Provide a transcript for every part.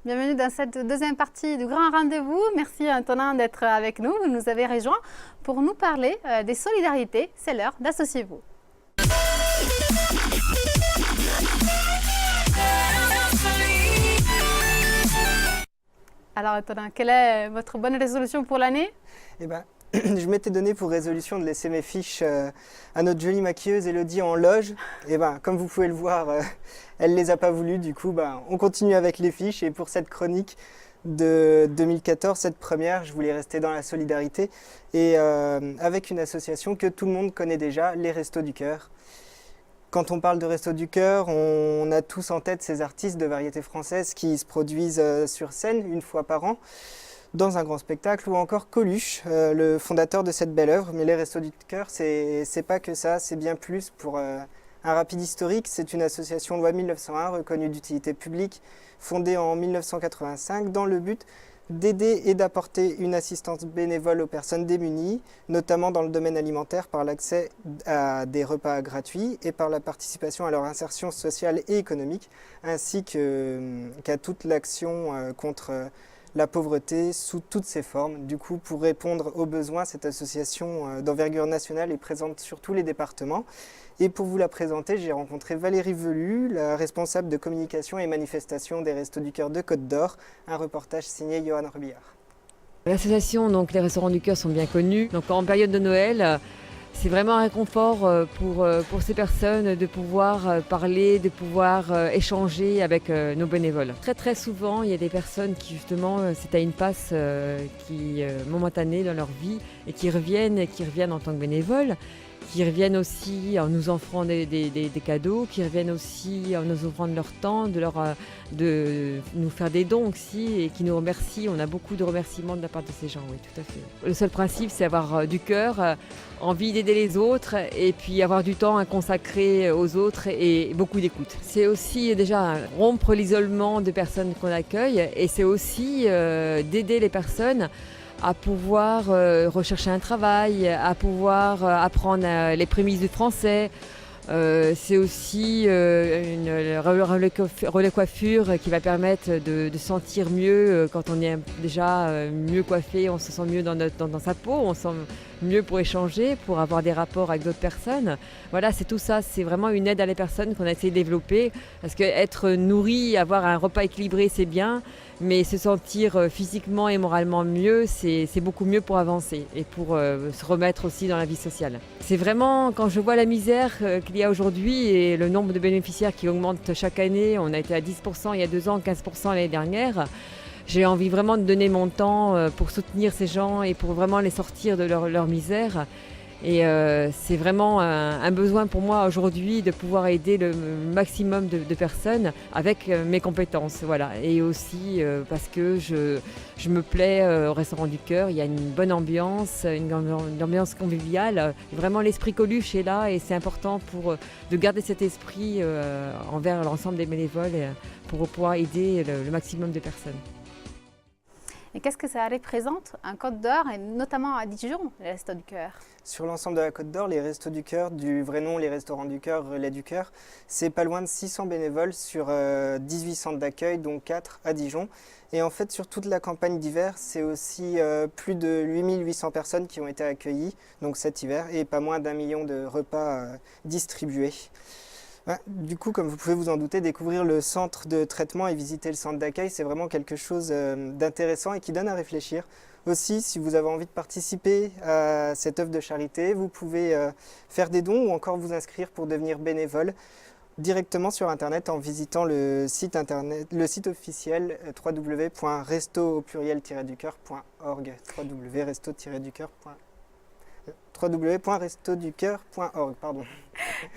Bienvenue dans cette deuxième partie du grand rendez-vous. Merci Antonin d'être avec nous. Vous nous avez rejoints pour nous parler des solidarités. C'est l'heure d'associez-vous. Alors Antonin, quelle est votre bonne résolution pour l'année? Eh ben, je m'étais donné pour résolution de laisser mes fiches à notre jolie maquilleuse Elodie en loge. Et ben, comme vous pouvez le voir, elle ne les a pas voulu. Du coup, on continue avec les fiches. Et pour cette chronique de 2014, cette première, je voulais rester dans la solidarité. Et avec une association que tout le monde connaît déjà, les Restos du Cœur. Quand on parle de Restos du Cœur, on a tous en tête ces artistes de variété française qui se produisent sur scène une fois par an, dans un grand spectacle, ou encore Coluche, le fondateur de cette belle œuvre. Mais les Restos du Cœur, c'est pas que ça, c'est bien plus. Pour un rapide historique, c'est une association loi 1901 reconnue d'utilité publique, fondée en 1985 dans le but d'aider et d'apporter une assistance bénévole aux personnes démunies, notamment dans le domaine alimentaire par l'accès à des repas gratuits et par la participation à leur insertion sociale et économique, ainsi qu'à toute l'action contre la pauvreté sous toutes ses formes. Du coup, pour répondre aux besoins, cette association d'envergure nationale est présente sur tous les départements. Et pour vous la présenter, j'ai rencontré Valérie Velu, la responsable de communication et manifestation des Restos du Cœur de Côte d'Or. Un reportage signé Johan Robillard. L'association, donc les Restaurants du Cœur sont bien connus. Donc en période de Noël, c'est vraiment un réconfort pour ces personnes de pouvoir parler, de pouvoir échanger avec nos bénévoles. Très très souvent, il y a des personnes qui justement, c'est à une passe momentanée dans leur vie et qui reviennent en tant que bénévoles, qui reviennent aussi en nous offrant des cadeaux, qui reviennent aussi en nous offrant de leur temps, de nous faire des dons aussi et qui nous remercient. On a beaucoup de remerciements de la part de ces gens, oui, tout à fait. Le seul principe, c'est avoir du cœur, envie d'aider les autres et puis avoir du temps à consacrer aux autres et beaucoup d'écoute. C'est aussi déjà rompre l'isolement de personnes qu'on accueille et c'est aussi d'aider les personnes à pouvoir rechercher un travail, à pouvoir apprendre les prémices du français. C'est aussi une relais coiffure qui va permettre de sentir mieux quand on est déjà mieux coiffé, on se sent mieux dans sa peau, on se sent mieux pour échanger, pour avoir des rapports avec d'autres personnes. Voilà, c'est tout ça, c'est vraiment une aide à les personnes qu'on a essayé de développer parce qu'être nourri, avoir un repas équilibré, c'est bien, mais se sentir physiquement et moralement mieux, c'est beaucoup mieux pour avancer et pour se remettre aussi dans la vie sociale. C'est vraiment, quand je vois la misère qu'il y a aujourd'hui et le nombre de bénéficiaires qui augmente chaque année, on a été à 10% il y a 2 ans, 15% l'année dernière, j'ai envie vraiment de donner mon temps pour soutenir ces gens et pour vraiment les sortir de leur misère. Et c'est vraiment un besoin pour moi aujourd'hui de pouvoir aider le maximum de personnes avec mes compétences. Voilà. Et aussi parce que je me plais au Restaurant du Cœur, il y a une bonne ambiance, une ambiance conviviale. Vraiment l'esprit Coluche est là et c'est important de garder cet esprit envers l'ensemble des bénévoles pour pouvoir aider le maximum de personnes. Et qu'est-ce que ça représente en Côte d'Or et notamment à Dijon, les Restos du Cœur? Sur l'ensemble de la Côte d'Or, les Restos du Cœur, du vrai nom, les Restaurants du Cœur, Relais du Cœur, c'est pas loin de 600 bénévoles sur 18 centres d'accueil, dont 4 à Dijon. Et en fait, sur toute la campagne d'hiver, c'est aussi plus de 8800 personnes qui ont été accueillies donc cet hiver et pas moins d'1 million de repas distribués. Du coup, comme vous pouvez vous en douter, découvrir le centre de traitement et visiter le centre d'accueil, c'est vraiment quelque chose d'intéressant et qui donne à réfléchir. Aussi, si vous avez envie de participer à cette œuvre de charité, vous pouvez faire des dons ou encore vous inscrire pour devenir bénévole directement sur Internet en visitant le site officiel www.resto-du-coeur.org www.restoducoeur.org, pardon.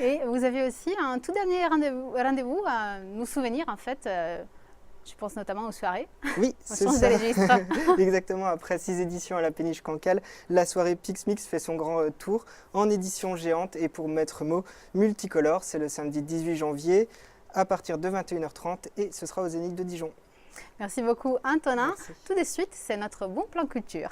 Et vous avez aussi un tout dernier rendez-vous à nous souvenir en fait. Je pense notamment aux soirées. Oui, c'est ça. Exactement, après 6 éditions à la Péniche Cancale, la soirée PixMix fait son grand tour en édition géante et pour maître mot multicolore. C'est le samedi 18 janvier à partir de 21h30 et ce sera au Zénith de Dijon. Merci beaucoup Antonin. Merci. Tout de suite, c'est notre bon plan culture.